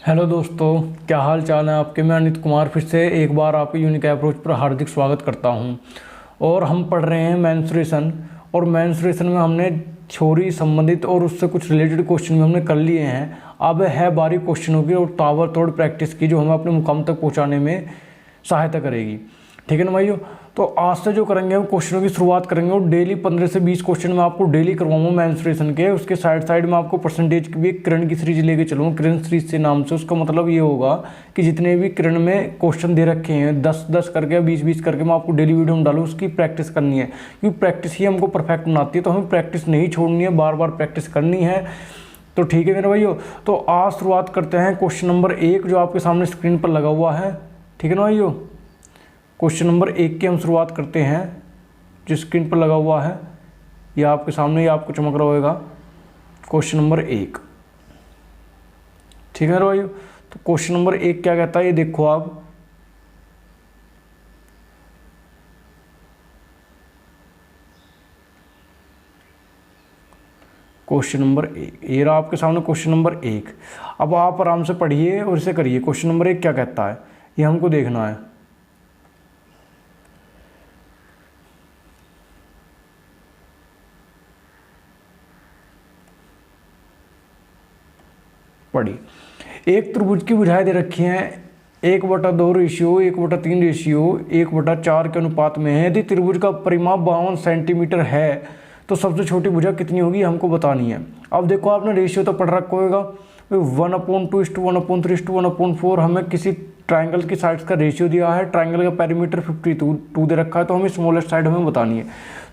Hello दोस्तों, क्या हाल चाल है आपके। मैं अनित कुमार फिर से एक बार आपके यूनिक अप्रोच पर हार्दिक स्वागत करता हूं। और हम पढ़ रहे हैं मेंस्ट्रुएशन। और मेंस्ट्रुएशन में हमने थ्योरी संबंधित और उससे कुछ रिलेटेड क्वेश्चन भी हमने कर लिए हैं। अब है बारी क्वेश्चनों की और ताबड़तोड़ प्रैक्टिस की, जो हमें अपने मुकाम तक पहुँचाने में सहायता करेगी। ठीक है ना भाइयों। तो आज से जो करेंगे हम क्वेश्चनों की शुरुआत करेंगे और डेली 15 से 20 क्वेश्चन मैं आपको डेली करवाऊंगा मेंस्ट्रुएशन के। उसके साइड में आपको परसेंटेज की भी एक किरण की सीरीज लेके चलूँगा, किरण सीरीज से नाम से। उसका मतलब ये होगा कि जितने भी किरण में क्वेश्चन दे रखे हैं 10-10 करके 20-20 करके मैं आपको डेली वीडियो में डालूँ, उसकी प्रैक्टिस करनी है। क्योंकि प्रैक्टिस ही हमको परफेक्ट बनाती है, तो हमें प्रैक्टिस नहीं छोड़नी है, बार बार प्रैक्टिस करनी है। तो ठीक है मेरे भाइयों, तो आज शुरुआत करते हैं क्वेश्चन नंबर 1 जो आपके सामने स्क्रीन पर लगा हुआ है। ठीक है ना भाइयों, क्वेश्चन नंबर 1 की हम शुरुआत करते हैं, जो स्क्रीन पर लगा हुआ है। यह आपके सामने ही आपको चमक रहा होगा, क्वेश्चन नंबर 1। ठीक है भाई। तो क्वेश्चन नंबर 1 क्या कहता है, ये देखो आप। क्वेश्चन नंबर 1 ये रहा आपके सामने, क्वेश्चन नंबर 1। अब आप आराम से पढ़िए और इसे करिए। क्वेश्चन नंबर 1 क्या कहता है, ये हमको देखना है। पढ़ी। एक त्रिभुज की भुजाएं दे रखी हैं 1/2 रेशियो 1/3 रेशियो 1/4 के अनुपात में है। यदि त्रिभुज का परिमाप 52 सेंटीमीटर है तो सबसे छोटी भुजा कितनी होगी, हमको बतानी है। अब देखो, आपने रेशियो तो पढ़ रखा होगा, 1/2:1/3:1/4। हमें किसी ट्राइंगल की साइड्स का रेशियो दिया है, ट्राइंगल का पेरीमीटर 52 दे रखा है, तो हमें स्मॉलेस्ट साइड हमें बतानी है।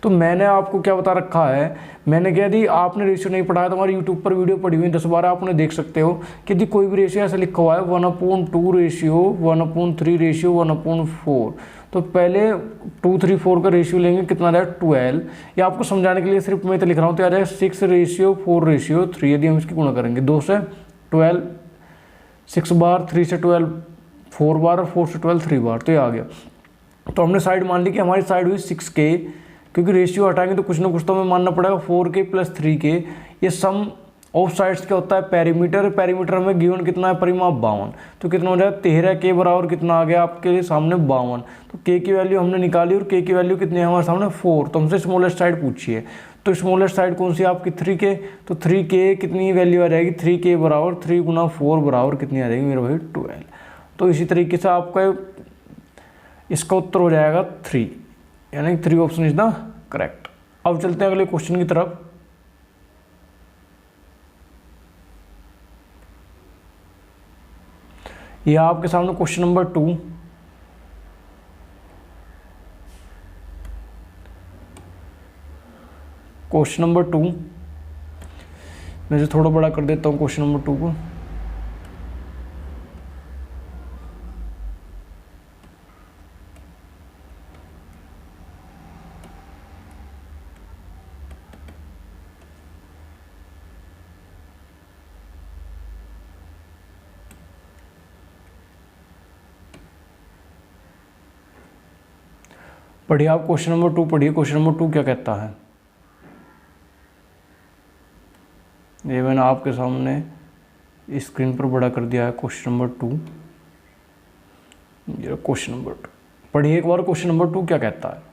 तो मैंने आपको क्या बता रखा है, मैंने कहा यदि आपने रेशियो नहीं पढ़ा है तो हमारे यूट्यूब पर वीडियो पड़ी हुई 10 बार आपने देख सकते हो कि यदि कोई भी रेशियो ऐसा लिखा हुआ है 1/2 रेशियो 1/3 रेशियो 1/4, तो पहले 2, 3, 4 का रेशियो लेंगे, कितना आ जाएगा 12। या आपको समझाने के लिए सिर्फ मैं तो लिख रहा हूँ, तो आ जाएगा 6:4:3। यदि हम इसकी गुणा करेंगे 2 से 12 6 बार, 3 से 12 4 बार और 4 से 12 3 बार, तो ये आ गया। तो हमने साइड मान ली कि हमारी साइड हुई 6K, क्योंकि रेशियो हटाएंगे तो कुछ ना कुछ तो हमें मानना पड़ेगा। 4K + 3K, ये सम ऑफ साइड्स क्या होता है, पेरीमीटर। पेरीमीटर हमें गिवन कितना है, परिमाप 52, तो कितना हो जाएगा 13K बराबर कितना आ गया आपके सामने 52। तो K की वैल्यू हमने निकाली और K की वैल्यू कितनी है हमारे सामने 4। तो हमसे स्मॉलेस्ट साइड पूछिए, तो स्मॉलेस्ट साइड कौन सी है आपकी 3K। तो 3K कितनी वैल्यू आ जाएगी, 3K बराबर 3 × 4 बराबर कितनी आ जाएगी मेरे भाई 12। तो इसी तरीके से आपका इसका उत्तर हो जाएगा 3, यानी 3 ऑप्शन इज द करेक्ट। अब चलते हैं अगले क्वेश्चन की तरफ। यह आपके सामने क्वेश्चन नंबर 2। क्वेश्चन नंबर 2 मैं इसे थोड़ा बड़ा कर देता हूँ क्वेश्चन नंबर 2 को। पढ़िए आप क्वेश्चन नंबर 2 पढ़िए। क्वेश्चन नंबर 2 क्या कहता है, ये मैंने आपके सामने स्क्रीन पर बड़ा कर दिया है। क्वेश्चन नंबर 2, ये क्वेश्चन नंबर 2 पढ़िए एक बार। क्वेश्चन नंबर 2 क्या कहता है,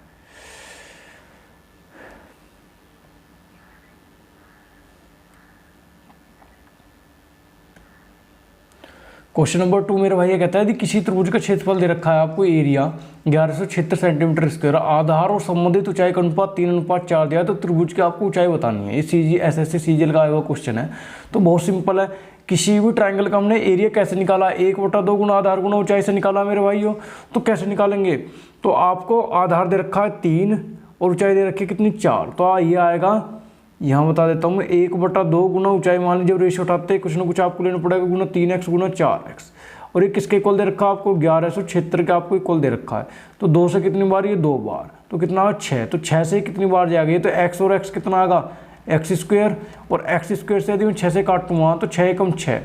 क्वेश्चन नंबर 2 मेरे भाई ये कहता है यदि किसी त्रिभुज का क्षेत्रफल दे रखा है आपको, एरिया 1176 सेंटीमीटर स्क्वायर, आधार और संबंधित ऊंचाई का अनुपात 3:4 दिया है, तो त्रिभुज की आपको ऊंचाई बतानी है। ये SSC CGL का आया हुआ क्वेश्चन है। तो बहुत सिंपल है, किसी भी ट्राइंगल का हमने एरिया कैसे निकाला, 1/2 गुना आधार गुना ऊंचाई से निकाला मेरे भाइयों। तो कैसे निकालेंगे, तो आपको आधार दे रखा है 3 और ऊंचाई दे रखी है कितनी 4, तो ये आएगा, यहाँ बता देता हूँ मैं, 1/2 गुना ऊंचाई। मान लीजिए जब रेशियो उठाते हैं कुछ ना कुछ आपको लेना पड़ेगा, गुना 3x गुना 4x। और ये किसके इक्वल दे रखा है आपको, 1176 के आपको इक्वल दे रखा है। तो 2 से कितनी बार, ये 2 बार, तो कितना आगा 6। तो 6 से कितनी बार जाएगा ये, तो x और x कितना आएगा x², और x² से यदि मैं 6 से काटूंगा तो 6 × 6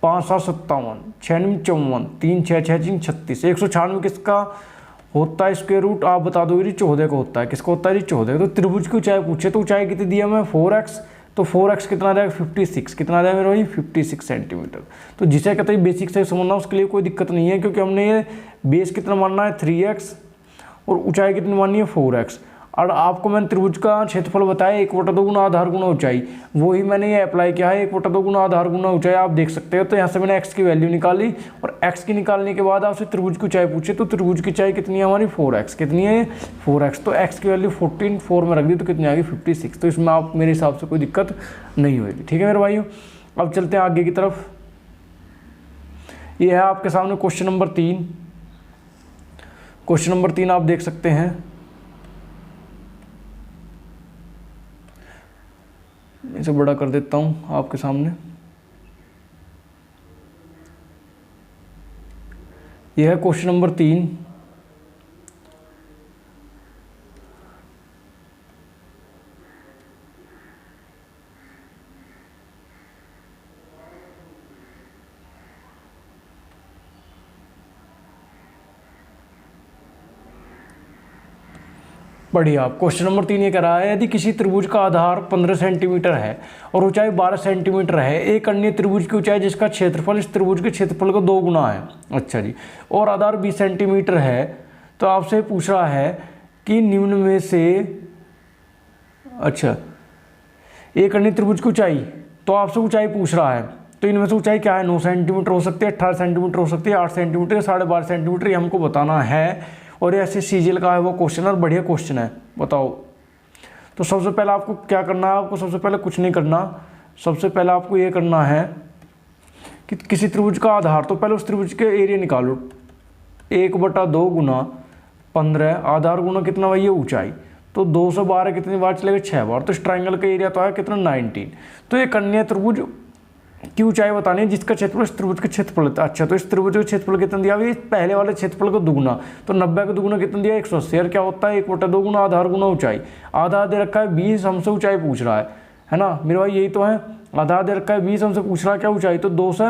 5 7 57 6 9 54 3 6 6 3 36 196 किसका होता है स्क्वायर रूट, आप बता दोगे जी 14 का होता है। किसका होता है जी 14। तो त्रिभुज की ऊंचाई पूछे, तो ऊंचाई कितनी दी है हमें 4x, तो 4x कितना आ जाएगा 56, कितना आ जाएगा मेरे भाई 56 सेंटीमीटर। तो जिसे कहते हैं बेसिक से समझना उसके लिए कोई दिक्कत नहीं है, क्योंकि हमने ये बेस कितना मानना है 3x और ऊंचाई कितनी माननी है 4x। और आपको मैंने त्रिभुज का क्षेत्रफल बताया 1/2 गुना आधार गुना ऊंचाई, वही मैंने ये अप्लाई किया है 1/2 गुना आधार गुना ऊंचाई, आप देख सकते हो। तो यहाँ से मैंने x की वैल्यू निकाली और x की निकालने के बाद आपसे त्रिभुज की ऊंचाई पूछे, तो त्रिभुज की ऊंचाई कितनी है हमारी 4x, कितनी है 4x। तो x की वैल्यू 14, 4 में रख दी तो कितनी आ गई 56। तो इसमें आप मेरे हिसाब से कोई दिक्कत नहीं होगी। ठीक है मेरे भाइयों, अब चलते हैं आगे की तरफ। ये है आपके सामने क्वेश्चन नंबर 3। क्वेश्चन नंबर 3 आप देख सकते हैं, इसे बड़ा कर देता हूं आपके सामने। यह है क्वेश्चन नंबर 3। बढ़िया, क्वेश्चन नंबर 3 ये कह रहा है, यदि किसी त्रिभुज का आधार 15 सेंटीमीटर है और ऊंचाई 12 सेंटीमीटर है, एक अन्य त्रिभुज की ऊंचाई जिसका क्षेत्रफल इस त्रिभुज के क्षेत्रफल का 2 गुना है, अच्छा जी, और आधार 20 सेंटीमीटर है, तो आपसे पूछ रहा है कि निम्न में से, अच्छा, एक अन्य त्रिभुज की ऊंचाई, तो आपसे ऊंचाई पूछ रहा है, तो इनमें से ऊंचाई क्या है, 9 सेंटीमीटर हो सकती है, 18 सेंटीमीटर हो सकती है, 8 सेंटीमीटर, 12.5 सेंटीमीटर, ये हमको बताना है। और ये ऐसे सीजीएल का है वो क्वेश्चन, और बढ़िया क्वेश्चन है, बताओ। तो सबसे पहले आपको क्या करना है, आपको सबसे पहले कुछ नहीं करना, सबसे पहले आपको ये करना है कि किसी त्रिभुज का आधार, तो पहले उस त्रिभुज के एरिया निकालो, 1/2 गुना 15, आधार गुना कितना भाई ये ऊंचाई, तो 2 से 12 कितनी बार चलेगा 6 बार, तो इस ट्राइंगल का एरिया तो है कितना 19। तो ये कन्या त्रिभुज की ऊंचाई बतानी है जिसका क्षेत्रफल इस त्रिभुज के क्षेत्रफल है। अच्छा, तो इस त्रिभुज का क्षेत्रफल कितना दिया है, पहले वाले क्षेत्रफल को दुगुना, तो 90 का दुगुना कितना दिया 180। और क्या होता है 1/2 गुना आधार गुना ऊंचाई, आधा दे रखा है 20, हमसे ऊंचाई पूछ रहा है ना मेरे भाई, यही तो है, आधा दे रखा है 20, हमसे पूछ रहा है क्या ऊंचाई, तो 2 से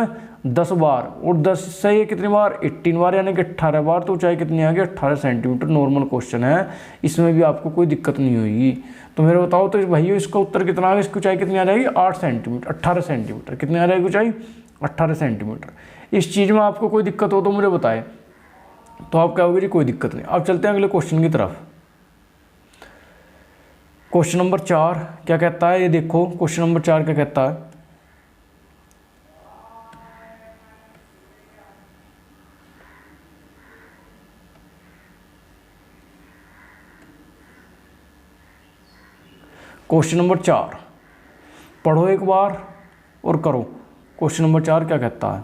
10 बार, और 10 से ये कितनी बार 18 बार, यानी कि 18 बार, तो ऊंचाई कितनी आ गई 18 सेंटीमीटर। नॉर्मल क्वेश्चन है, इसमें भी आपको कोई दिक्कत नहीं होगी। तो मेरे बताओ तो भाइयों इसका उत्तर कितना आ गया, इसकी ऊंचाई कितनी आ जाएगी 8 सेंटीमीटर, 18 सेंटीमीटर, कितनी आ जाएगी ऊंचाई 18 सेंटीमीटर। इस चीज़ में आपको कोई दिक्कत हो तो मुझे बताएं, तो आप क्या होगी जी, कोई दिक्कत नहीं। अब चलते हैं अगले क्वेश्चन की तरफ। क्वेश्चन नंबर 4 क्या कहता है, ये देखो क्वेश्चन नंबर 4 क्या कहता है। क्वेश्चन नंबर 4 पढ़ो एक बार और करो। क्वेश्चन नंबर 4 क्या कहता है,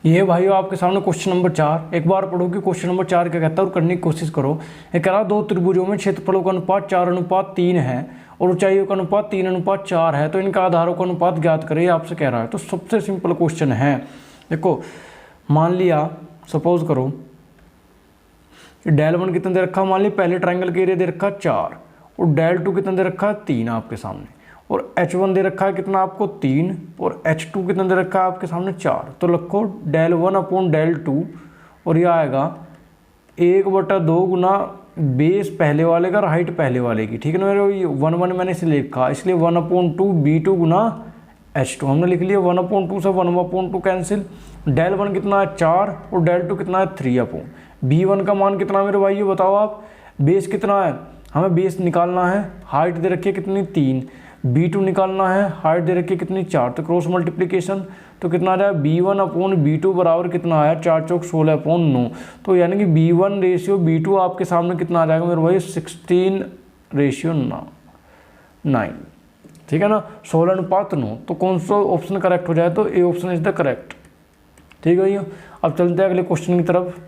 ये भाइयों आपके सामने क्वेश्चन नंबर 4, एक बार पढ़ो कि क्वेश्चन नंबर 4 क्या कहता है और करने की कोशिश करो। ये कह रहा 2 त्रिभुजों में क्षेत्रफलों का अनुपात 4:3 है और ऊंचाइयों का अनुपात 3:4 है, तो इनका आधारों का अनुपात ज्ञात करें, ये आपसे कह रहा है। तो सबसे सिंपल क्वेश्चन है, देखो मान लिया सपोज करो डेल 1 कितना दे रखा, मान ली पहले ट्राइंगल के एरिया दे रखा 4 और डेल 2 कितना दे रखा 3 आपके सामने, और H1 दे रखा है कितना आपको 3 और H2 कितना दे रखा है आपके सामने 4। तो रखो डेल 1/डेल 2 और ये आएगा 1/2 गुना बेस पहले वाले का और हाइट पहले वाले की, ठीक है ना मेरे, 1 मैंने इसे लिखा, इसलिए 1/2 B2 गुना H2 हमने लिख लिया, 1/2 से 1/2 कैंसिल, डेल 1 कितना है 4 और डेल 2 कितना है 3। B1 का मान कितना मेरे भाई ये बताओ आप, बेस कितना है, हमें बेस निकालना है, हाइट दे रखी है कितनी 3, B2 निकालना है, हाइट दे रखी है कितनी 4, तो क्रॉस मल्टीप्लिकेशन तो कितना आ जाए B1/B2 बराबर कितना आया 4 चौक 16/9। तो यानी कि B1:B2 आपके सामने कितना आ जाएगा मेरे भाई 16:9, ठीक है ना, 16:9। तो कौन सा ऑप्शन करेक्ट हो जाए, तो A option is the correct, ठीक है भैया। अब चलते हैं अगले क्वेश्चन की तरफ।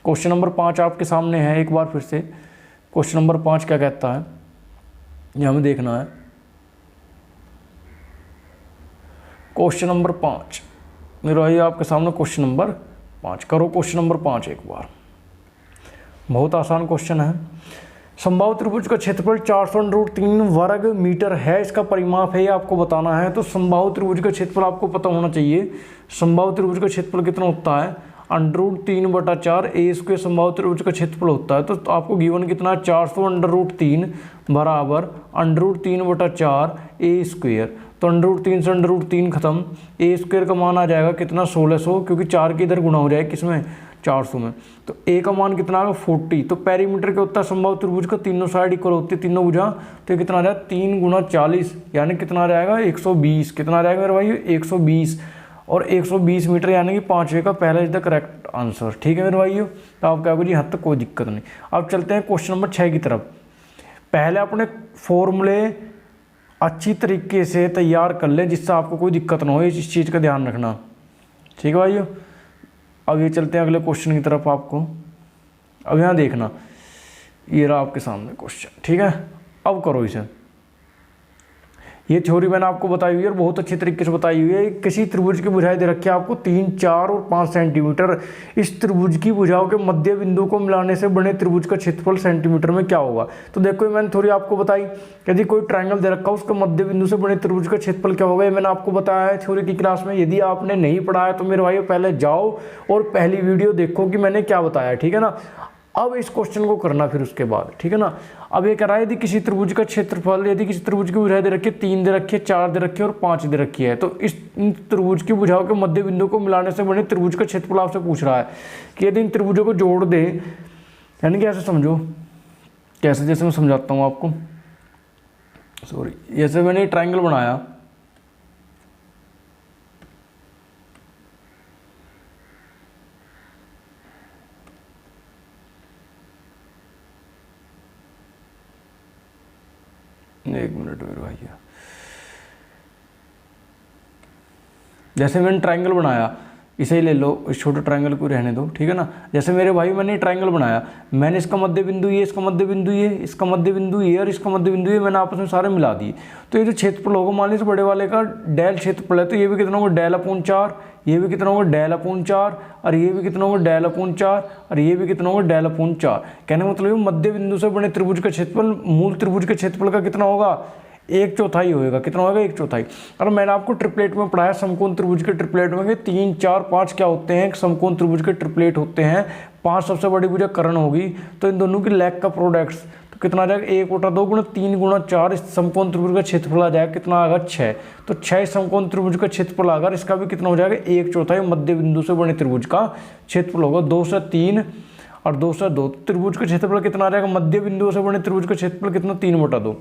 क्वेश्चन नंबर 5 आपके सामने है, एक बार फिर से क्वेश्चन नंबर 5 क्या कहता है ये हमें देखना है। क्वेश्चन नंबर 5 मेरे भाई आपके सामने क्वेश्चन नंबर 5, करो क्वेश्चन नंबर 5 एक बार, बहुत आसान क्वेश्चन है। समबाहु त्रिभुज का क्षेत्रफल 400√3 वर्ग मीटर है, इसका परिमाप है, ये आपको बताना है। तो समबाहु त्रिभुज का क्षेत्रफल आपको पता होना चाहिए, समबाहु त्रिभुज का क्षेत्रफल कितना होता है √3/4 ए स्क्वायर संभावित त्रिभुज का क्षेत्रफल होता है। तो आपको गिवन कितना है 400 √3 बराबर √3/4 ए स्क्वायर। तो √3 से √3 खत्म, ए स्क्वायर का मान आ जाएगा कितना 1600, क्योंकि 4 के इधर गुणा हो जाएगा किसमें 400 में। तो ए का मान कितना आएगा 40। तो पेरीमीटर क्या होता है संभावित त्रिभुज का, तीनों साइड इक्वल होती है, तीनों भुजा। तो ये कितना आ जाएगा 3 × 40 यानी कितना आ जाएगा 120। कितना आ जाएगा मेरे भाई 120, और 120 मीटर यानी कि 5वें का पहला इज द करेक्ट आंसर। ठीक है मेरे भाइयों, तो आप क्या करिए, हद तक कोई दिक्कत नहीं। अब चलते हैं क्वेश्चन नंबर 6 की तरफ। पहले अपने फॉर्मूले अच्छी तरीके से तैयार कर लें जिससे आपको कोई दिक्कत ना हो, इस चीज़ का ध्यान रखना। ठीक है भाइयों, अब ये चलते हैं अगले क्वेश्चन की तरफ। आपको अब यहाँ देखना, ये रहा आपके सामने क्वेश्चन। ठीक है, अब करो इसे। ये थ्योरी मैंने आपको बताई हुई है और बहुत अच्छी तरीके से बताई हुई है। किसी त्रिभुज की भुजाएं दे रखी है आपको 3, 4 और 5 सेंटीमीटर। इस त्रिभुज की भुजाओं के मध्य बिंदु को मिलाने से बने त्रिभुज का क्षेत्रफल सेंटीमीटर में क्या होगा। तो देखो मैंने थ्योरी आपको बताई, यदि कोई ट्रायंगल दे रखा है उसके मध्य बिंदु से बने त्रिभुज का क्षेत्रफल क्या होगा, ये मैंने आपको बताया है थ्योरी की क्लास में। यदि आपने नहीं पढ़ा है तो मेरे भाइयों पहले जाओ और पहली वीडियो देखो कि मैंने क्या बताया। ठीक है ना, अब इस क्वेश्चन को करना फिर उसके बाद। ठीक है ना, अब ये कह रहा है यदि किसी त्रिभुज का क्षेत्रफल, यदि किसी त्रिभुज की भुजाएं दे रखी है 3 दे रखी है, 4 दे रखी है और 5 दे रखी है, तो इस त्रिभुज की भुजाओं के मध्य बिंदु को मिलाने से बने त्रिभुज का क्षेत्रफल आपसे पूछ रहा है कि यदि इन त्रिभुजों को जोड़ दे, यानी कि ऐसे समझो, कैसे, जैसे मैं समझाता हूँ आपको। सॉरी, जैसे मैंने ट्राइंगल बनाया, एक मिनट मेरे भैया, जैसे मैंने ट्रायंगल बनाया, इसे ही ले लो, इस छोटे ट्रायंगल को रहने दो। ठीक है ना, जैसे मेरे भाई मैंने ट्रायंगल बनाया, मैंने इसका मध्य बिंदु ये, इसका मध्य बिंदु ये, इसका मध्य बिंदु ये और इसका मध्य बिंदु ये, मैंने आपस में सारे मिला दिए। तो ये जो क्षेत्रफल होगा, मान लीजिए बड़े वाले का डेल क्षेत्रफल है, तो ये भी कितना होगा डेl/4, ये भी कितना होगा डेl/4, और ये भी कितना होगा डेl/4, और ये भी कितना होगा डेl/4। कहने का मतलब मध्य बिंदु से बने त्रिभुज का क्षेत्रफल मूल त्रिभुज के क्षेत्रफल का कितना होगा 1/4 होएगा। कितना होगा 1/4। और मैंने आपको ट्रिपलेट में पढ़ाया, समकोण त्रिभुज के ट्रिपलेट में 3, 4, 5 क्या होते हैं, समकोण त्रिभुज के ट्रिपलेट होते हैं। 5 सबसे बड़ी भुजा कर्ण होगी, तो इन दोनों की लेग का प्रोडक्ट्स तो कितना आ जाएगा 1/2 × 3 × 4। इस समकोण त्रिभुज का क्षेत्रफल आ जाएगा कितना आएगा 6। तो 6 समकोण त्रिभुज का क्षेत्रफल आएगा, इसका भी कितना हो जाएगा 1/4 मध्य बिंदु से बने त्रिभुज का क्षेत्रफल होगा। 2 से 3 और 2 से 2, त्रिभुज का क्षेत्रफल कितना आ जाएगा, मध्य बिंदु से बने त्रिभुज का क्षेत्रफल कितना 3/2।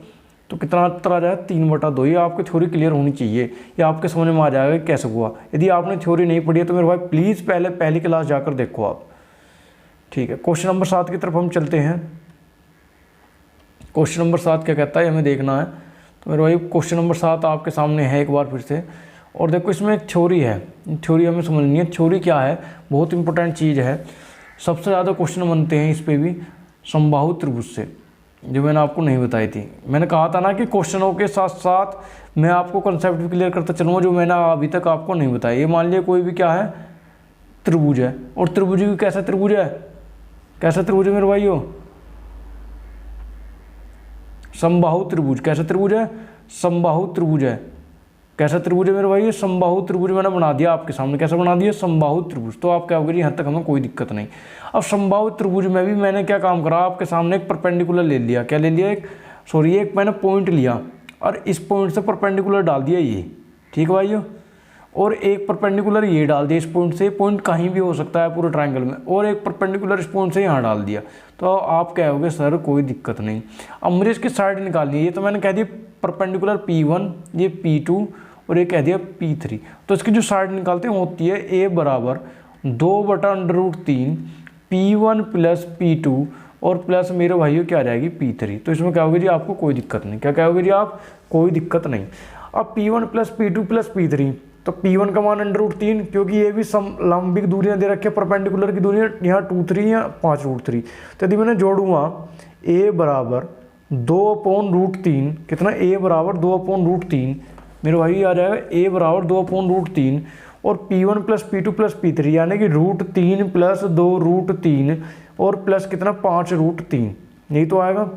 तो कितना उत्तर आ जाएगा 3/2। ये आपकी थ्योरी क्लियर होनी चाहिए, ये आपके समझ में आ जाएगा कि कैसे हुआ। यदि आपने थ्योरी नहीं पढ़ी है तो मेरे भाई प्लीज़ पहली क्लास जाकर देखो आप। ठीक है, क्वेश्चन नंबर 7 की तरफ हम चलते हैं। क्वेश्चन नंबर 7 क्या कहता है हमें देखना है। तो मेरे भाई क्वेश्चन नंबर 7 आपके सामने है एक बार फिर से, और देखो इसमें एक थ्योरी है, थ्योरी हमें समझनी है। थ्योरी क्या है, बहुत इंपॉर्टेंट चीज़ है, सबसे ज़्यादा क्वेश्चन बनते हैं इस पर भी समबाहु त्रिभुज से, जो मैंने आपको नहीं बताई थी। मैंने कहा था ना कि क्वेश्चनों के साथ साथ मैं आपको कंसेप्ट भी क्लियर करता चलूँगा जो मैंने अभी तक आपको नहीं बताया। ये मान लिया कोई भी क्या है त्रिभुज है, और त्रिभुज भी कैसा त्रिभुज है, कैसा त्रिभुज है मेरे भाइयों, समबाहु त्रिभुज। कैसा त्रिभुज है, समबाहु त्रिभुज है। कैसा त्रिभुज है मेरे भाई, समबाहु त्रिभुज मैंने बना दिया आपके सामने। कैसा बना दिया, समबाहु त्रिभुज। तो आप क्या होगा, यहाँ तक हमें कोई दिक्कत नहीं। अब समबाहु त्रिभुज में भी मैंने क्या काम करा, आपके सामने एक परपेंडिकुलर ले लिया। क्या ले लिया, एक मैंने पॉइंट लिया और इस पॉइंट से परपेंडिकुलर डाल दिया ये। ठीक है भाइयों, और एक परपेंडिकुलर ये डाल दिया इस पॉइंट से। पॉइंट कहीं भी हो सकता है पूरे ट्रायंगल में, और एक परपेंडिकुलर इस पॉइंट से यहाँ डाल दिया। तो आप क्या होगे, सर कोई दिक्कत नहीं। अब मुझे इसकी साइड निकालनी है। ये तो मैंने कह दिया परपेंडिकुलर P1, ये P2 और ये कह दिया P3। तो इसकी जो साइड निकालते हैं होती है A बराबर 2/√3 P1 + P2 और प्लस मेरे भाइयों क्या आ जाएगी P3। तो इसमें क्या होगी जी, आपको कोई दिक्कत नहीं। क्या होगी जी, आप कोई दिक्कत नहीं। अब P1 + P2 + P3, तो P1 का मान √3, क्योंकि ये भी लंबिक दूरियां दे रखी है, परपेंडिकुलर की दूरियां यहाँ 2, 3 या 5√3। तो यदि मैंने जोड़ूंगा A बराबर 2/√3, कितना A बराबर 2/√3 मेरे भाई आ जाएगा A बराबर 2/√3 और P1 + P2 + P3 यानी कि √3 + 2√3 और प्लस कितना 5√3, यही तो आएगा,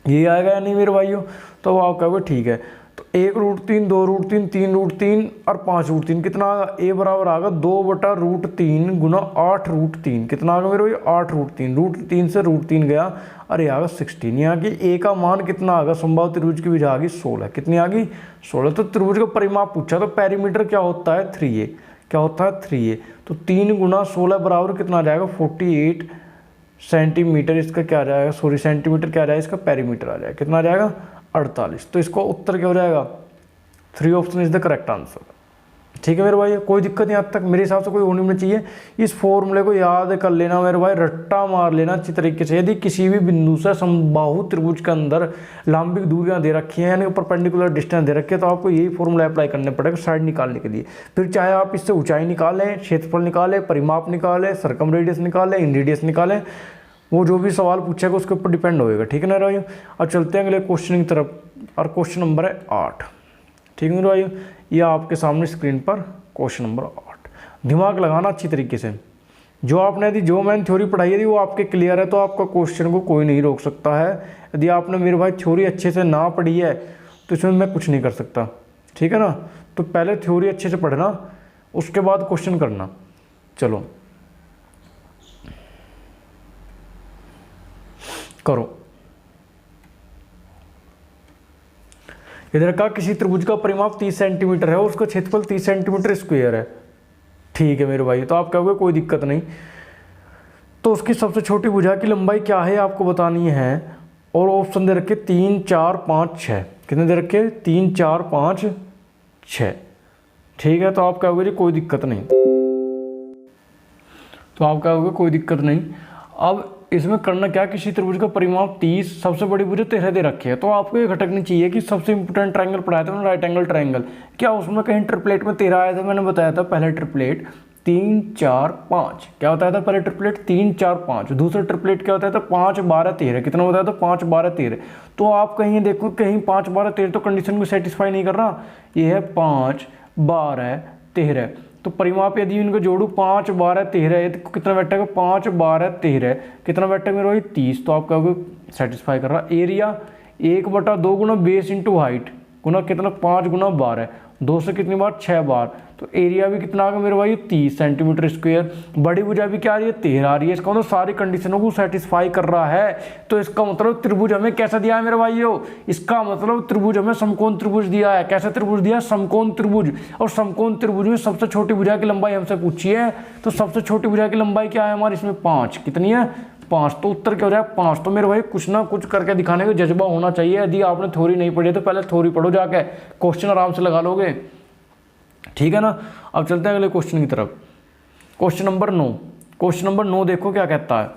ये आएगा या नहीं मेरे भाइयों। तो आप कहोगे ठीक है। तो 1√3, 2√3, 3√3 और 5√3 कितना आएगा? ए बराबर आएगा 2/√3 गुना 8√3। कितना आएगा मेरे भाई? 8√3। √3 से √3 गया, अरे आएगा 16। यहाँ की ए का मान कितना आएगा? संभाव त्रिभुज की भुजा आ गई 16। कितनी आ गई? 16। तो त्रिभुज का परिमाप पूछा तो पेरीमीटर क्या होता है? 3a। क्या होता है? 3a। तो 3 गुना 16 बराबर कितना आ जाएगा? 48 सेंटीमीटर। इसका क्या आ जाएगा? सॉरी, सेंटीमीटर क्या आ जाएगा? इसका पेरीमीटर आ जाएगा। कितना आ जाएगा? 48। तो इसका उत्तर क्या हो जाएगा? 3 option is the correct answer. ठीक है मेरे भाई, कोई दिक्कत नहीं आज तक मेरे हिसाब से कोई होनी नहीं चाहिए। इस फॉर्मूले को याद कर लेना मेरे भाई, रट्टा मार लेना अच्छी तरीके से। यदि किसी भी बिंदु से समबाहु त्रिभुज के अंदर लंबिक दूरियां दे रखी हैं, यानी परपेंडिकुलर डिस्टेंस दे रखी है, तो आपको यही फॉर्मूला अप्लाई करने पड़ेगा साइड निकालने के लिए। फिर चाहे आप इससे ऊंचाई निकालें, क्षेत्रफल निकालें, परिमाप निकालें, सरकम रेडियस निकालें, इन रेडियस निकालें, वो जो भी सवाल पूछेगा उसके ऊपर डिपेंड होएगा। ठीक है ना भाई। अब चलते हैं अगले क्वेश्चन की तरफ, और क्वेश्चन नंबर है 8। ठीक है भाई, ये आपके सामने स्क्रीन पर क्वेश्चन नंबर 8। दिमाग लगाना अच्छी तरीके से। जो आपने यदि जो मैंने थ्योरी पढ़ाई यदि वो आपके क्लियर है तो आपका क्वेश्चन को कोई नहीं रोक सकता है। यदि आपने मेरे भाई थ्योरी अच्छे से ना पढ़ी है तो इसमें मैं कुछ नहीं कर सकता। ठीक है ना। तो पहले थ्योरी अच्छे से पढ़ना, उसके बाद क्वेश्चन करना। चलो करो। इधर का किसी त्रिभुज का परिमाप 30 सेंटीमीटर है, उसका क्षेत्रफल 30 सेंटीमीटर स्क्वायर है। ठीक है मेरे भाई, तो आप कहोगे कोई दिक्कत नहीं, तो उसकी सबसे छोटी भुजा की लंबाई क्या है आपको बतानी है। और ऑप्शन दे रखे 3, 4, 5, 6। कितने दे रखे? 3, 4, 5, 6। ठीक है, तो आप कहोगे जी कोई दिक्कत नहीं, तो आप कहोगे कोई दिक्कत नहीं। अब इसमें करना क्या, किसी त्रिभुज का परिमाप 30, सबसे बड़ी भुजा 13 दे रखी है, तो आपको ये खटकनी चाहिए कि सबसे इंपॉर्टेंट ट्रायंगल पढ़ाया था, राइट एंगल ट्रायंगल, क्या उसमें कहीं ट्रिपलेट में 13 आया था? मैंने बताया था पहले ट्रिपलेट 3, 4, 5। क्या बताया था पहले ट्रिपलेट? 3, 4, 5। दूसरा ट्रिपलेट क्या बताया था? 5, 12, 13। कितना बताया था? 5, 12, 13। तो आप कहीं देखो, कहीं 5, 12, 13 तो कंडीशन को सेटिस्फाई नहीं कर रहा। ये है 5, 12, 13। तो परिमाप यदि इनको जोड़ू 5, 12, 13, तो कितना बैठेगा? 5, 12, 13। कितना बैठेगा मेरे भाई? 30। तो आप कहोगे सेटिस्फाई कर रहा। एरिया 1/2 गुना बेस इंटू हाइट गुना कितना? 5 गुना 12। 2 से कितनी बार? 6 बार। तो एरिया भी कितना आ गया मेरे भाई? 30 सेंटीमीटर स्क्वायर। बड़ी भुजा भी क्या आ रही है? 13 आ रही है। इसका मतलब सारी कंडीशनों को सेटिस्फाई कर रहा है। तो इसका मतलब त्रिभुज हमें कैसा दिया है मेरे भाइयों? इसका मतलब त्रिभुज हमें समकोण त्रिभुज दिया है। कैसा त्रिभुज दिया? समकोण त्रिभुज। और समकोण त्रिभुज में सबसे छोटी भुजा की लंबाई हमसे पूछी है, तो सबसे छोटी भुजा की लंबाई क्या है हमारी? इसमें 5। कितनी है? 5। तो उत्तर क्या हो जाए? 5। तो मेरे भाई कुछ ना कुछ करके दिखाने का जज्बा होना चाहिए। यदि आपने थ्योरी नहीं पढ़ी तो पहले थ्योरी पढ़ो जाके, क्वेश्चन आराम से लगा लोगे। ठीक है ना। अब चलते हैं अगले क्वेश्चन की तरफ। Question number 9। क्वेश्चन नंबर 9 देखो क्या कहता है।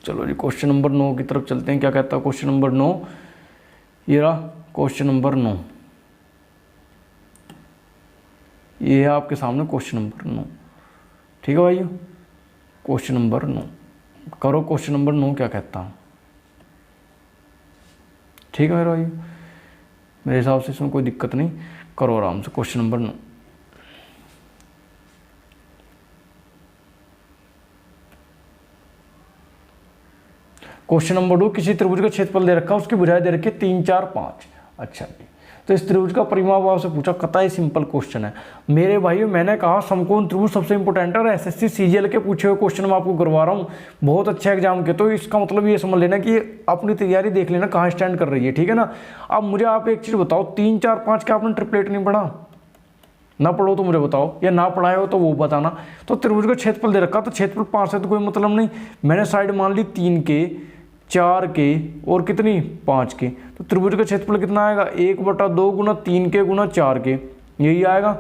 चलो जी क्वेश्चन नंबर 9 की तरफ चलते हैं। क्या कहता है क्वेश्चन नंबर 9? ये रहा क्वेश्चन नंबर 9। ये है आपके सामने क्वेश्चन नंबर 9। ठीक है भाई, क्वेश्चन नंबर 9 करो। क्वेश्चन नंबर 9 क्या कहता है? ठीक है मेरे भाई, मेरे हिसाब से इसमें कोई दिक्कत नहीं, करो आराम से। Question number 9। क्वेश्चन नंबर 2, किसी त्रिभुज का क्षेत्रफल दे रखा है, उसकी भुजाएं दे रखी है 3, 4, 5। अच्छा जी, तो इस त्रिभुज का परिमाप आपसे पूछा, कतई सिंपल क्वेश्चन है मेरे भाइयों। मैंने कहा समकोण त्रिभुज सबसे इंपॉर्टेंट है, और एसएससी सीजीएल के पूछे हुए क्वेश्चन मैं आपको करवा रहा हूँ बहुत अच्छे एग्जाम के। तो इसका मतलब ये समझ लेना कि अपनी तैयारी देख लेना कहाँ स्टैंड कर रही है। ठीक है ना। अब मुझे आप एक चीज़ बताओ, 3, 4, 5 का आपने ट्रिपलेट नहीं पढ़ा? ना पढ़ो तो मुझे बताओ, या ना पढ़ाए हो तो वो बताना। तो त्रिभुज का क्षेत्रफल दे रखा, तो क्षेत्रफल 5 से तो कोई मतलब नहीं। मैंने साइड मान ली 3 के, 4 के और कितनी 5 के। तो त्रिभुज का क्षेत्रफल कितना आएगा? 1/2 गुना 3 के गुना 4 के। यही आएगा।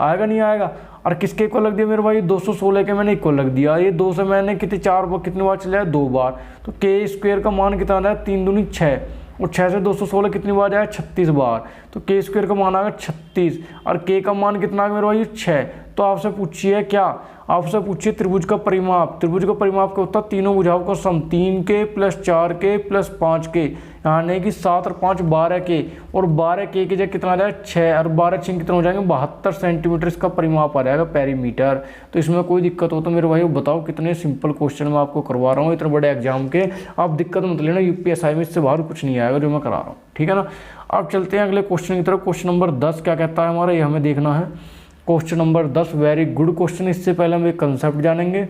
आएगा नहीं आएगा? और किसके इक्वल लग दिया मेरे भाई? 216 के मैंने इक्वल लग दिया। ये 2 से मैंने कितने 4 बार कितनी बार चला है? 2 बार। तो के स्क्वायर का मान कितना आया? 3 दूनी 6, और 6 से 216 कितनी बार आया? 36 बार। तो के स्क्वायर का मान आ गया 36, और के का मान कितना आ गया मेरे भाई? 6। तो आपसे पूछिए क्या, आपसे पूछिए त्रिभुज का परिमाप। त्रिभुज का परिमाप क्या होता है, तीनों भुजाओं का सम, 3K + 4K + 5K, यानी कि 7 और 5 12K, और 12K की जगह कितना आ जाएगा 6, और 12 6 कितना हो जाएंगे 72 सेंटीमीटर इसका परिमाप आ जाएगा, पेरीमीटर। तो इसमें कोई दिक्कत हो तो मेरे भाई बताओ, कितने सिंपल क्वेश्चन मैं आपको करवा रहा हूँ इतने बड़े एग्जाम के। आप दिक्कत मत लेना, यूपीएसआई में इससे बाहर कुछ नहीं आएगा जो मैं करा रहा हूँ, ठीक है ना। अब चलते हैं अगले क्वेश्चन की तरफ। क्वेश्चन नंबर 10 क्या कहता है हमारा, ये हमें देखना है। Question number 10 very good question. इससे पहले हम एक कंसेप्ट जानेंगे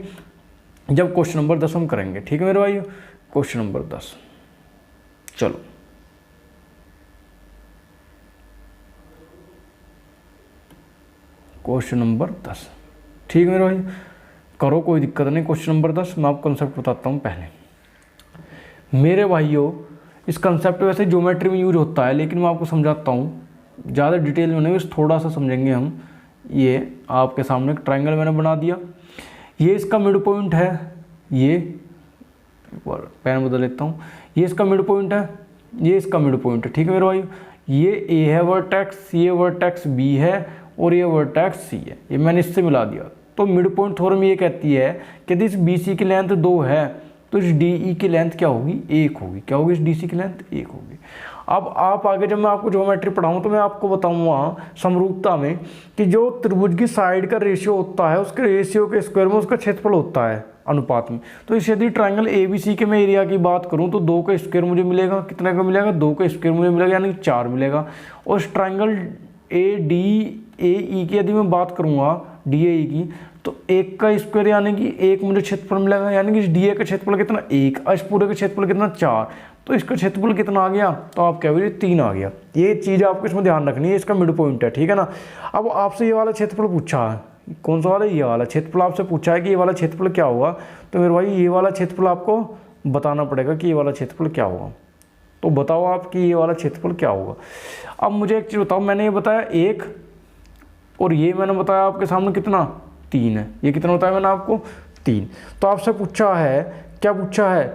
जब क्वेश्चन नंबर 10 हम करेंगे, ठीक है मेरे भाई। क्वेश्चन नंबर 10, चलो क्वेश्चन नंबर 10, ठीक है मेरे भाई, करो कोई दिक्कत नहीं। क्वेश्चन नंबर 10 मैं आपको कंसेप्ट बताता हूँ पहले मेरे भाइयों। इस कंसेप्ट वैसे ज्योमेट्री में यूज होता है, लेकिन मैं आपको समझाता हूँ, ज़्यादा डिटेल में नहीं, थोड़ा सा समझेंगे हम। ये आपके सामने एक ट्रायंगल मैंने बना दिया, ये इसका मिड पॉइंट है, ये पेन बदल लेता हूँ, ये इसका मिड पॉइंट है, ये इसका मिड पॉइंट है, ठीक है मेरे भाई। ये ए है वर्टेक्स, ये वर्टेक्स बी है, और ये वर्टेक्स सी है, ये मैंने इससे मिला दिया। तो मिड पॉइंट थ्योरम ये कहती है कि यदि इस बी सी की लेंथ 2 है तो इस डी ई की लेंथ क्या होगी, 1 होगी। क्या होगी, इस डी सी की लेंथ 1 होगी। अब आप आगे जब मैं आपको ज्योमेट्री पढ़ाऊँ तो मैं आपको बताऊँगा समरूपता में कि जो त्रिभुज की साइड का रेशियो होता है, उसके रेशियो के स्क्वायर में उसका क्षेत्रफल होता है अनुपात में। तो इस यदि ट्रायंगल ए बी सी के मैं एरिया की बात करूं तो 2 का स्क्वायर मुझे मिलेगा, कितने का मिलेगा, 2 का स्क्वायर मुझे मिलेगा, यानी 4 मिलेगा। और इस ट्रायंगल ए डी ए ई की यदि मैं बात करूंगा डी ए ई की, तो 1 का स्क्वायर यानी कि 1 मुझे क्षेत्रफल मिलेगा, यानी कि इस डी ए का क्षेत्रफल कितना 1, इस पूरे का क्षेत्रफल कितना 4, तो इसका क्षेत्रफल कितना आ गया, तो आप क्या बोलिए 3 आ गया। ये चीज़ आपको इसमें ध्यान रखनी है, इसका मिड पॉइंट है, ठीक है ना। अब आपसे ये वाला क्षेत्रफल पूछा है, कौन सा वाला, ये वाला क्षेत्रफल आपसे पूछा है कि ये वाला क्षेत्रफल क्या होगा, तो मेरे भाई ये वाला क्षेत्रफल आपको बताना पड़ेगा कि ये वाला क्षेत्रफल क्या होगा। तो बताओ आप कि ये वाला क्षेत्रफल क्या होगा। अब मुझे एक चीज़ बताओ, मैंने ये बताया 1, और ये मैंने बताया आपके सामने कितना 3 है, ये कितना बताया मैंने आपको 3। तो आपसे पूछा है, क्या पूछा है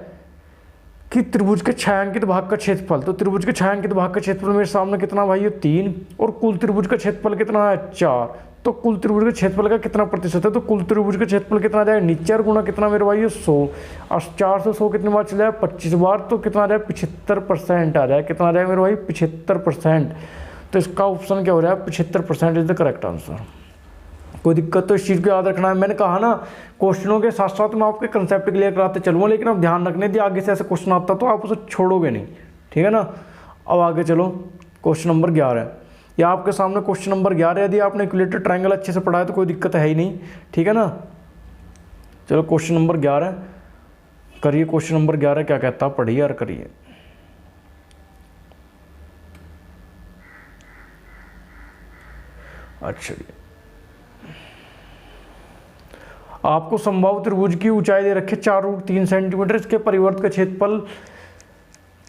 कि त्रिभुज के छायांकित भाग का क्षेत्रफल। तो त्रिभुज के छायांकित भाग का क्षेत्रफल मेरे सामने कितना भाई, ये 3, और कुल त्रिभुज का क्षेत्रफल कितना है 4। तो कुल त्रिभुज के क्षेत्रफल का कितना प्रतिशत है, तो कुल त्रिभुज का क्षेत्रफल कितना आ जाएगा, नीचे गुणा कितना मेरे भाई 100, और 4 से 100 कितनी बार चला है 25 बार, तो कितना आ जाएगा 75% आ जाएगा। कितना आ जाएगा मेरे भाई 75%। तो इसका ऑप्शन क्या हो रहा है, 75% इज द करेक्ट आंसर। कोई दिक्कत तो इस चीज़ को याद रखना है। मैंने कहा ना क्वेश्चनों के साथ साथ मैं आपके कंसेप्ट क्लियर कराते चलूँगा, लेकिन अब ध्यान रखने दिए आगे से ऐसे क्वेश्चन आता तो आप उसे छोड़ोगे नहीं, ठीक है ना। अब आगे चलो, क्वेश्चन नंबर 11, या आपके सामने क्वेश्चन नंबर 11। यदि आपने इक्विलेटरल ट्रायंगल अच्छे से पढ़ा है तो कोई दिक्कत है ही नहीं, ठीक है ना। चलो क्वेश्चन नंबर 11 करिए। क्वेश्चन नंबर 11 क्या कहता है, पढ़िए और करिए। अच्छा, आपको समबाहु त्रिभुज की ऊंचाई दे रखी 4√3 सेंटीमीटर, इसके परिवर्त का क्षेत्रफल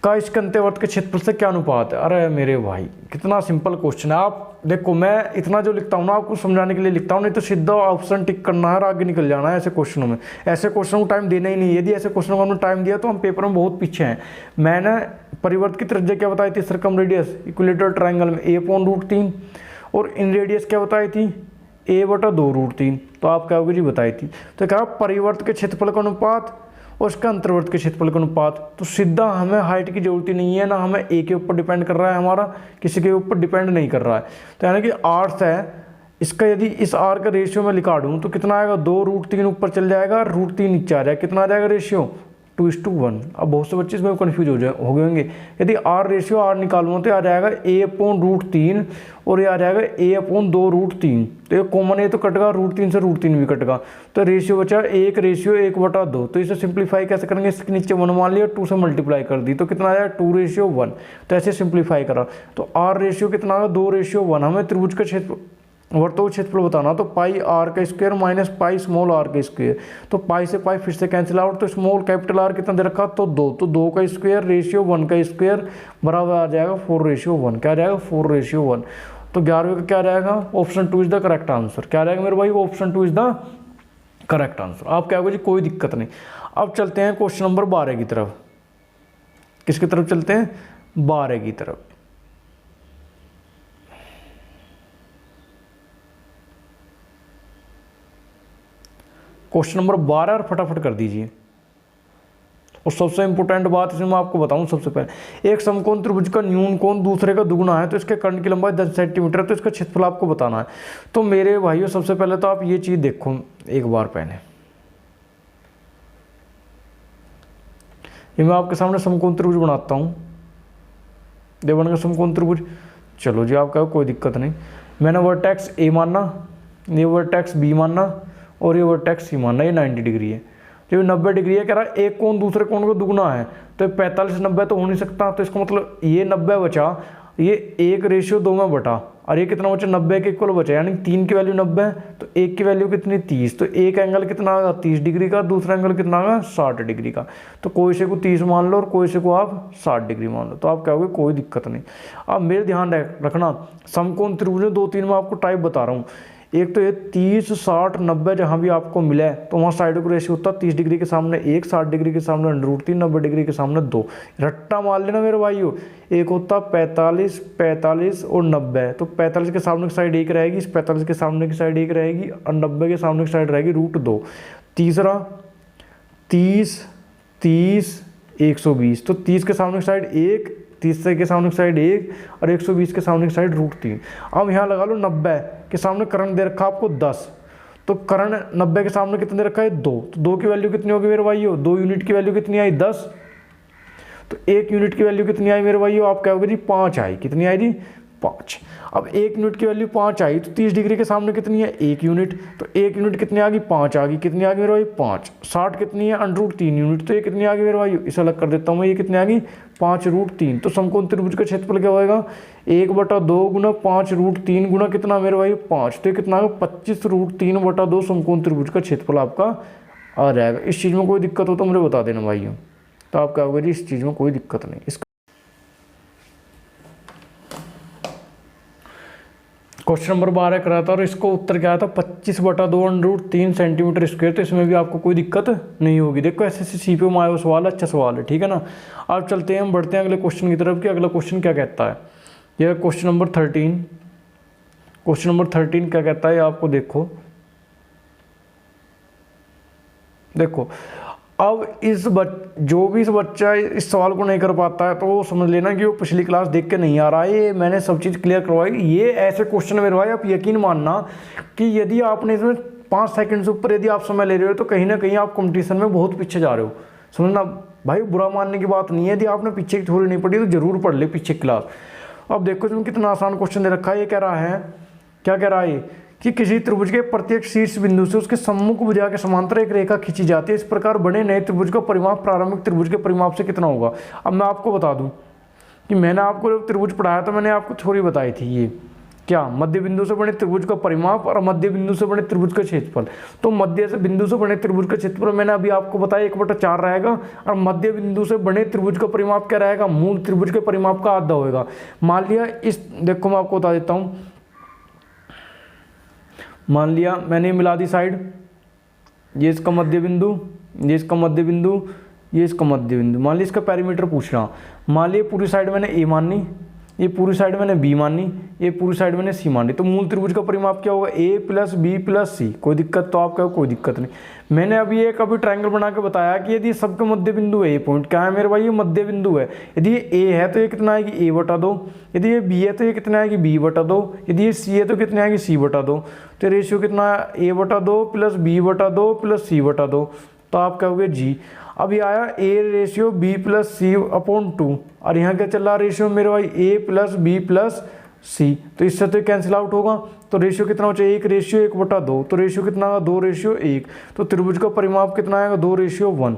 का इसके अंत्यवर्त के क्षेत्रफल से क्या अनुपात है। अरे मेरे भाई कितना सिंपल क्वेश्चन है। आप देखो, मैं इतना जो लिखता हूँ ना आपको समझाने के लिए लिखता हूँ, नहीं तो सीधा ऑप्शन टिक करना है और आगे निकल जाना है। ऐसे क्वेश्चनों में, ऐसे क्वेश्चनों को टाइम देना ही नहीं। यदि ऐसे क्वेश्चनों को हमने टाइम दिया तो हम पेपर में बहुत पीछे हैं। मैंने परिवर्त की त्रिज्या क्या बताई थी, सर्कम रेडियस इक्विलेटरल ट्रायंगल में a/√3, और इन रेडियस क्या बताई थी a/2√3। तो आप क्या होगी जी बताई थी। तो क्या परिवर्त के क्षेत्रफल का अनुपात और उसका अंतर्वर्त के क्षेत्रफल का अनुपात। तो सीधा हमें हाइट की जरूरत ही नहीं है, ना हमें ए के ऊपर डिपेंड कर रहा है, हमारा किसी के ऊपर डिपेंड नहीं कर रहा है। तो यानी कि आर्थ है, इसका यदि इस आर का रेशियो में लिखा दूँ तो कितना आएगा, 2√3 ऊपर चल जाएगा, √3 नीचे आ जाएगा। कितना आ जाएगा रेशियो 2:1। अब बहुत से बच्चे इसमें कन्फ्यूज हो गए होंगे। यदि आर रेशियो आर निकालूंगा तो आ जाएगा a/√3, और ये आ जाएगा a/2√3। तो ये कॉमन है तो कटेगा, √3 से √3 भी कटेगा, तो रेशियो बचा 1:1/2। तो इसे सिंप्लीफाई कैसे करेंगे, इसके नीचे 1 मान लिया, 2 से मल्टीप्लाई कर दी, तो कितना आ जाएगा 2:1। तो ऐसे सिंप्लीफाई करा तो आर रेशियो कितना आएगा 2:1। हमें त्रिभुज का क्षेत्र वर्तों क्षेत्रफल बताना, तो पाई आर का square minus pi small R का स्क्वायर। तो पाई से पाई फिर से कैंसिल आउट, तो स्मॉल कैपिटल आर कितना दे रखा, तो 2। तो 2 का स्क्वायर रेशियो 1 का स्क्वायर बराबर आ जाएगा 4:1। क्या आ जाएगा 4:1। तो 11वें का क्या आ जाएगा, option 2 is the correct answer. क्या आ जाएगा मेरे भाई, option 2 is the correct answer. आप क्या होगा जी, कोई दिक्कत नहीं। अब चलते हैं क्वेश्चन नंबर 12 की तरफ। किसकी तरफ चलते हैं, 12 की तरफ। क्वेश्चन नंबर 12 और फटाफट कर दीजिए। और सबसे इंपॉर्टेंट बात इसमें मैं आपको बताऊं, सबसे पहले एक समकोण त्रिभुज का न्यून कोण दूसरे का दुगुना है तो इसके कर्ण की लंबाई 10 सेंटीमीटर है, तो इसका क्षेत्रफल आपको बताना है। तो मेरे भाइयों सबसे पहले तो आप ये चीज़ देखो एक बार पहले, ये मैं आपके सामने समकोण त्रिभुज बनाता हूँ, ये बन गया समकोण त्रिभुज। चलो जी, आप कहो कोई दिक्कत नहीं, मैंने वर्टेक्स ए मानना, ये वर्टेक्स बी मानना और ये वर्टेक्स सी मानना, ये 90 डिग्री है। जो 90 डिग्री है, कह रहा है एक कोण दूसरे कोण को दुगुना है, तो 45 90 तो हो नहीं सकता, तो इसका मतलब ये 90 बचा, ये 1:2 में बटा, और ये कितना बचा 90 के इक्वल बचा, यानी 3 की वैल्यू 90 है तो 1 की वैल्यू कितनी 30, तो एक एंगल कितना आएगा 30 डिग्री का, दूसरा एंगल कितना आएगा 60 डिग्री का। तो कोई से को 30 मान लो और कोई से को आप 60 डिग्री मान लो, तो आप कहोगे कोई दिक्कत नहीं। अब मेरे ध्यान रखना, समकोण त्रिभुज में 2-3 मैं आपको टाइप बता रहा हूँ। एक तो ये 30 60 90 जहाँ भी आपको मिला है तो वहाँ साइड का रेशियो होता है 30 डिग्री के सामने 1, 60 डिग्री के सामने √3, 90 डिग्री के सामने 2। रट्टा मार लेना मेरे भाइयों, एक होता 45 45 और 90, तो 45 के सामने की साइड 1 रहेगी, इस 45 के सामने की साइड 1 रहेगी और 90 के सामने की साइड रहेगी √2। तीसरा 30 30 120, तो 30 के सामने की साइड 1, 30 के सामने की साइड 1 और 120 के सामने की साइड √3। अब यहाँ लगा लो 90 के सामने कर्ण दे रखा आपको 10, तो कर्ण 90 के सामने कितना दे रखा है 2, तो 2 की वैल्यू कितनी होगी मेरे भाइयों, 2 यूनिट की वैल्यू कितनी आई 10, तो 1 यूनिट की वैल्यू कितनी आई मेरे भाइयों, आप कहोगे जी 5 आई, कितनी आई जी 5। अब 1 यूनिट की वैल्यू 5 आई तो 30 डिग्री के सामने कितनी है 1 यूनिट, तो 1 यूनिट कितनी आ गई 5 आ गई, कितनी आ गई मेरे भाई 5। 60 कितनी है √3 यूनिट, तो ये कितनी आ गई मेरे भाई, इसे अलग कर देता हूँ मैं, ये कितनी आ गई 5√3। तो समकोण त्रिभुज का क्षेत्रफल क्या होगा 1/2 गुना 5√3 गुना कितना मेरे भाई 5, तो ये कितना आ गया 25√3/2 समकोण त्रिभुज का क्षेत्रफल आपका आ जाएगा। इस चीज़ में कोई दिक्कत हो तो मुझे बता देना भाइयों, तो आप क्या होगा जी इस चीज़ में कोई दिक्कत नहीं। इसका क्वेश्चन नंबर 12 करा था और इसको उत्तर क्या आया था 25/2 √3 सेंटीमीटर स्क्वायर, तो इसमें भी आपको कोई दिक्कत नहीं होगी। देखो ऐसे सीपीओ में आया हुआ सवाल, अच्छा सवाल है, ठीक है ना। अब चलते हैं, हम बढ़ते हैं अगले क्वेश्चन की तरफ कि अगला क्वेश्चन क्या कहता है। यह क्वेश्चन नंबर 13, क्वेश्चन नंबर 13 क्या कहता है आपको देखो, देखो अब जो भी इस बच्चा इस सवाल को नहीं कर पाता है तो वो समझ लेना कि वो पिछली क्लास देख के नहीं आ रहा है, ये मैंने सब चीज़ क्लियर करवाई। ये ऐसे क्वेश्चन मेरे भाई आप यकीन मानना कि यदि आपने इसमें 5 सेकंड से ऊपर यदि आप समय ले रहे हो तो कहीं ना कहीं आप कंपटीशन में बहुत पीछे जा रहे हो। समझना भाई, बुरा मानने की बात नहीं है, यदि आपने पीछे की थ्योरी नहीं पढ़ी तो जरूर पढ़ ले पीछे क्लास। अब देखो इसमें कितना आसान क्वेश्चन दे रखा है। ये कह रहा है, क्या कह रहा है कि किसी त्रिभुज के प्रत्येक शीर्ष बिंदु से उसके सम्मुख भुजा के समांतर एक रेखा खींची जाती है, इस प्रकार बने नए त्रिभुज का परिमाप प्रारंभिक त्रिभुज के परिमाप से कितना होगा। अब मैं आपको बता दूं कि मैंने आपको त्रिभुज पढ़ाया तो मैंने आपको थ्योरी बताई थी, ये क्या मध्य बिंदु से बने त्रिभुज का परिमाप और मध्य बिंदु से बने त्रिभुज का क्षेत्रफल। तो मध्य से बिंदु से बने त्रिभुज का क्षेत्रफल मैंने अभी आपको बताया 1/4 रहेगा, और मध्य बिंदु से बने त्रिभुज का परिमाप क्या रहेगा, मूल त्रिभुज के परिमाप का आधा होगा। मान लिया इस, देखो मैं आपको बता देता हूँ, मान लिया मैंने मिला दी साइड, ये इसका मध्य बिंदु, ये इसका मध्य बिंदु, ये इसका मध्य बिंदु। मान लिया इसका पैरामीटर पूछ रहा, मान लिया पूरी साइड मैंने ए माननी, ये पूरी साइड मैंने बी माननी, ये पूरी साइड मैंने सी माननी, तो मूल त्रिभुज का परिमाप क्या होगा ए प्लस बी प्लस सी। कोई दिक्कत तो आप कहो कोई दिक्कत नहीं। मैंने अभी एक ट्रायंगल बना के बताया कि यदि सबके मध्य बिंदु है, ये पॉइंट क्या है मेरे भाई, ये मध्य बिंदु है। यदि ये ए है तो ये कितना आएगी a/2, यदि ये बी है तो ये कितना आएगी b/2, यदि ये सी है तो कितनी आएगी c/2। तो रेशियो कितना है a/2 plus b/2 plus c/2, तो आप कहोगे जी। अब ये आया a ratio b plus c/2, और यहाँ क्या चल रहा रेशियो मेरे भाई a plus b plus c, तो इससे तो कैंसिल आउट होगा। तो रेशियो कितना हो जाए 1 रेशियो 1/2, तो रेशियो कितना आएगा 2 रेशियो 1, तो त्रिभुज का परिमाप कितना आएगा 2 रेशियो 1।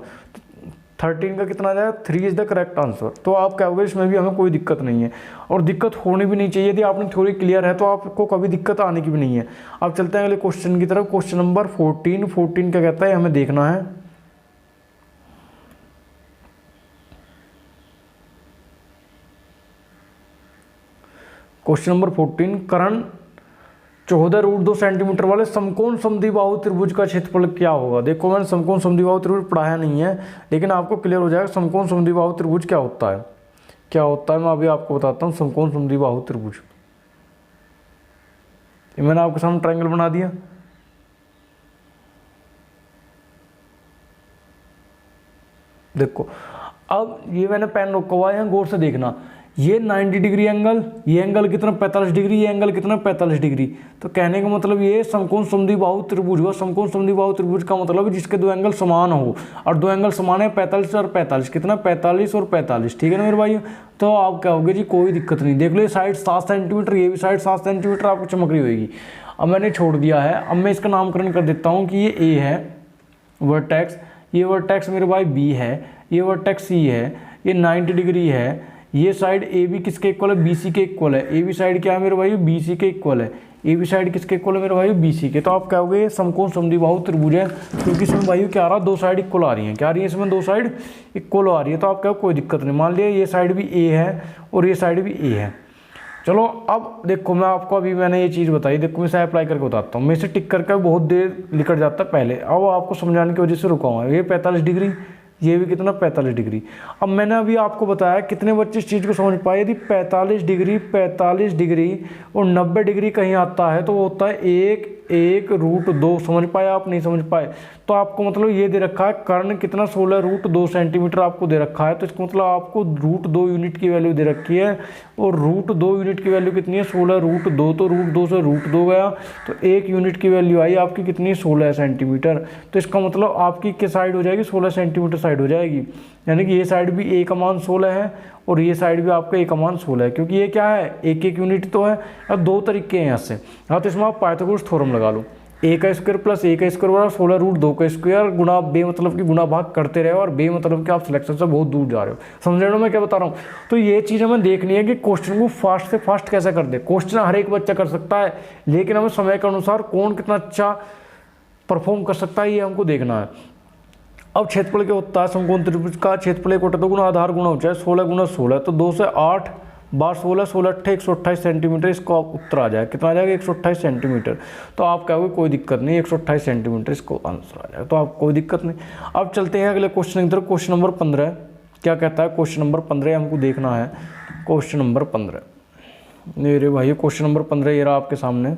13 का कितना आ जाएगा 3 इज द करेक्ट आंसर। तो आप क्या होगा, इसमें भी हमें कोई दिक्कत नहीं है और दिक्कत होनी भी नहीं चाहिए। यदि आपने थ्योरी क्लियर है तो आपको कभी दिक्कत आने की भी नहीं है। अब चलते हैं अगले क्वेश्चन की तरफ। क्वेश्चन नंबर 14 क्या कहता है हमें देखना है। क्वेश्चन नंबर 14, कर्ण 14√2 सेंटीमीटर वाले समकोण समद्विबाहु त्रिभुज का क्षेत्रफल क्या होगा। देखो मैंने समकोण समद्विबाहु त्रिभुज पढ़ाया नहीं है, लेकिन आपको क्लियर हो जाएगा समकोण समद्विबाहु त्रिभुज क्या होता है। क्या होता है मैं अभी आपको बताता हूँ। समकोण समद्विबाहु त्रिभुज, ये मैंने आपके सामने ट्रायंगल बना दिया, देखो अब ये मैंने पेन रखा हुआ है, गौर से देखना, ये 90 डिग्री एंगल, ये एंगल कितना 45 डिग्री, ये एंगल कितना 45 डिग्री। तो कहने का मतलब ये समकोण समद्विबाहु त्रिभुज हुआ। समकोण समद्विबाहु त्रिभुज का मतलब है जिसके दो एंगल समान हो, और दो एंगल समान है 45 और 45, कितना 45 और 45, ठीक है ना मेरे भाई। तो आप क्या होगे जी, कोई दिक्कत नहीं। देख लो ये साइड 7 सेंटीमीटर, ये भी साइड 7 सेंटीमीटर आपको चमक रही होगी। अब मैंने छोड़ दिया है, अब मैं इसका नामकरण कर देता हूँ कि ये ए है वर्टेक्स, ये वर्टेक्स मेरे भाई बी है, ये वर्टेक्स सी है, ये 90 डिग्री है, ये साइड ए बी किसके इक्वल है, बी सी के इक्वल है। ए बी साइड क्या है मेरे भाई, बी सी के इक्वल है। ए बी साइड किसके इक्वल है मेरे भाई, बी सी के। तो आप क्या होगे, समकोण समद्विबाहु त्रिभुज है, क्योंकि इसमें भाई क्या आ रहा है, दो साइड इक्वल आ रही हैं। क्या आ रही है इसमें, दो साइड इक्वल आ रही है। तो आप क्या, कोई दिक्कत नहीं। मान लिया ये साइड भी ए है और ये साइड भी ए है। चलो अब देखो, मैं आपको अभी मैंने ये चीज़ बताई, देखो मैं इसे अप्लाई करके बताता हूँ। मैं इसे टिक करके बहुत देर निकल जाता है पहले, अब आपको समझाने की वजह से रुका हुआ है। ये 45 डिग्री, ये भी कितना 45 डिग्री। अब मैंने अभी आपको बताया कितने बच्चे इस चीज़ को समझ पाए, यदि 45 डिग्री और 90 डिग्री कहीं आता है तो वो होता है 1/√2। समझ पाए आप, नहीं समझ पाए? तो आपको मतलब ये दे रखा है कर्ण कितना 16√2 सेंटीमीटर आपको दे रखा है। तो इसका मतलब आपको √2 यूनिट की वैल्यू दे रखी है, और √2 यूनिट की वैल्यू कितनी है, 16√2। तो √2 से √2 गया, तो 1 यूनिट की वैल्यू आई आपकी कितनी, 16 सेंटीमीटर। तो इसका मतलब आपकी किस साइड हो जाएगी, 16 सेंटीमीटर साइड हो जाएगी। यानी कि ये साइड भी ए का मान 16 है और ये साइड भी आपका ए का मान 16 है, क्योंकि ये क्या है, एक यूनिट तो है। अब दो तरीके हैं यहाँ से, हाँ तो इसमें आप पाइथागोरस थ्योरम लगा लो। ए का स्क्वायर प्लस ए का स्क्वायर बराबर 16√2 का स्क्वायर गुना बे मतलब कि गुना भाग करते रहे, और बे मतलब कि आप सिलेक्शन से बहुत दूर जा रहे हो। समझ रहे हो मैं क्या बता रहा हूँ? तो ये चीज़ हमें देखनी है कि क्वेश्चन को फास्ट से फास्ट कैसे कर दे। क्वेश्चन हर एक बच्चा कर सकता है, लेकिन हमें समय के अनुसार कौन कितना अच्छा परफॉर्म कर सकता है ये हमको देखना है। अब क्षेत्रफल क्या होता है, समकोण त्रिभुज का क्षेत्रफल 1 होता है, तो गुना आधार गुना ऊंचाई 16 गुना 16, तो 2 से 8 बार 16, 16 8 128 सेंटीमीटर। इसका उत्तर आ जाएगा, कितना आ जाएगा, 128 सेंटीमीटर। तो आप कहोगे कोई दिक्कत नहीं, 128 सेंटीमीटर इसको आंसर आ जाएगा। तो आप कोई दिक्कत नहीं। अब चलते हैं अगले क्वेश्चन की तरफ। क्वेश्चन नंबर 15 क्या कहता है, क्वेश्चन नंबर 15 हमको देखना है। क्वेश्चन नंबर 15 मेरे भाई, क्वेश्चन नंबर 15 ये रहा आपके सामने।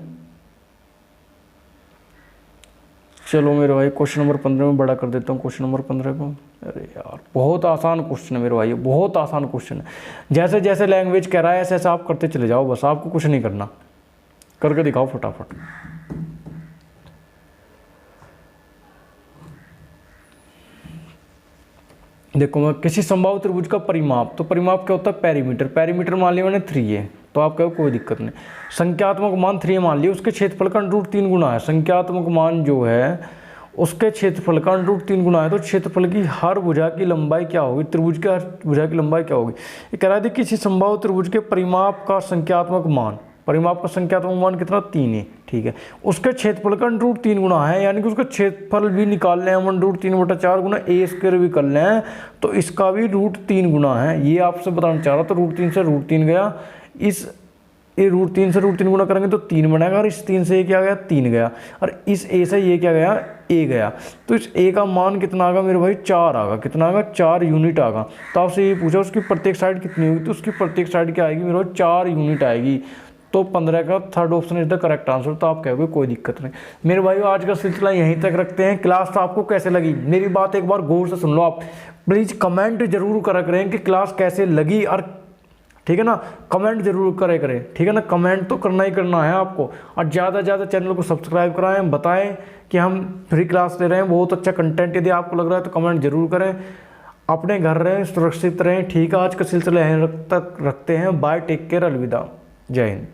चलो मेरे भाई क्वेश्चन नंबर 15 में बड़ा कर देता हूँ क्वेश्चन नंबर 15 को। अरे यार बहुत आसान क्वेश्चन है मेरे भाई, बहुत आसान क्वेश्चन है। जैसे जैसे लैंग्वेज कह रहा है ऐसे ऐसे आप करते चले जाओ, बस आपको कुछ नहीं करना, करके दिखाओ फटाफट। देखो मैं किसी संभावित त्रिभुज का परिमाप, तो परिमाप क्या होता है, पेरीमीटर। पेरीमीटर मान लिया मैंने 3 है, तो आप कहो कोई दिक्कत नहीं। संख्यात्मक मान 3 मान लिया, उसके क्षेत्रफल का √3 गुना है। संख्यात्मक मान जो है उसके क्षेत्रफल का √3 गुना है, तो क्षेत्रफल की हर भुजा की लंबाई क्या होगी, त्रिभुज की हर भुजा की लंबाई क्या होगी। ये कह रहा है किसी संभावित त्रिभुज के परिमाप का संख्यात्मक मान, परिमाप का संख्यात्मक मान कितना 3 है, ठीक है। उसके क्षेत्रफल का √3 गुना है, यानी कि उसका क्षेत्रफल भी निकाल लें हम, √3/4 गुना ए स्क्वायर भी कर लें, तो इसका भी √3 गुना है। ये आपसे बताना चाह रहा, तो √3 से √3 गया, इस ये √3 से √3 गुना करेंगे तो 3 बनेगा, और इस 3 से ये क्या गया, 3 गया, और इस ए से ये क्या गया, ए गया। तो इस ए का मान कितना आगा मेरे भाई, 4 आगा। कितना आगा, 4 यूनिट आगा। तो आपसे ये पूछा उसकी प्रत्येक साइड कितनी होगी, तो उसकी प्रत्येक साइड क्या आएगी मेरे भाई, 4 यूनिट आएगी। तो 15 का third option is the correct answer. तो आप कहोगे कोई दिक्कत नहीं। मेरे भाई आज का सिलसिला यहीं तक रखते हैं। क्लास तो आपको कैसे लगी, मेरी बात एक बार गौर से सुन लो आप। प्लीज़ कमेंट जरूर करा करें कि क्लास कैसे लगी, और ठीक है ना, कमेंट जरूर करें, ठीक है ना, कमेंट तो करना ही करना है आपको। और ज़्यादा से ज़्यादा चैनल को सब्सक्राइब कराएं, बताएं कि हम फ्री क्लास ले रहे हैं, बहुत अच्छा कंटेंट। यदि आपको लग रहा है तो कमेंट जरूर करें। अपने घर रहें, सुरक्षित रहें, ठीक है। आज का सिलसिला यहीं तक रखते हैं। बाय, टेक केयर, अलविदा, जय हिंद।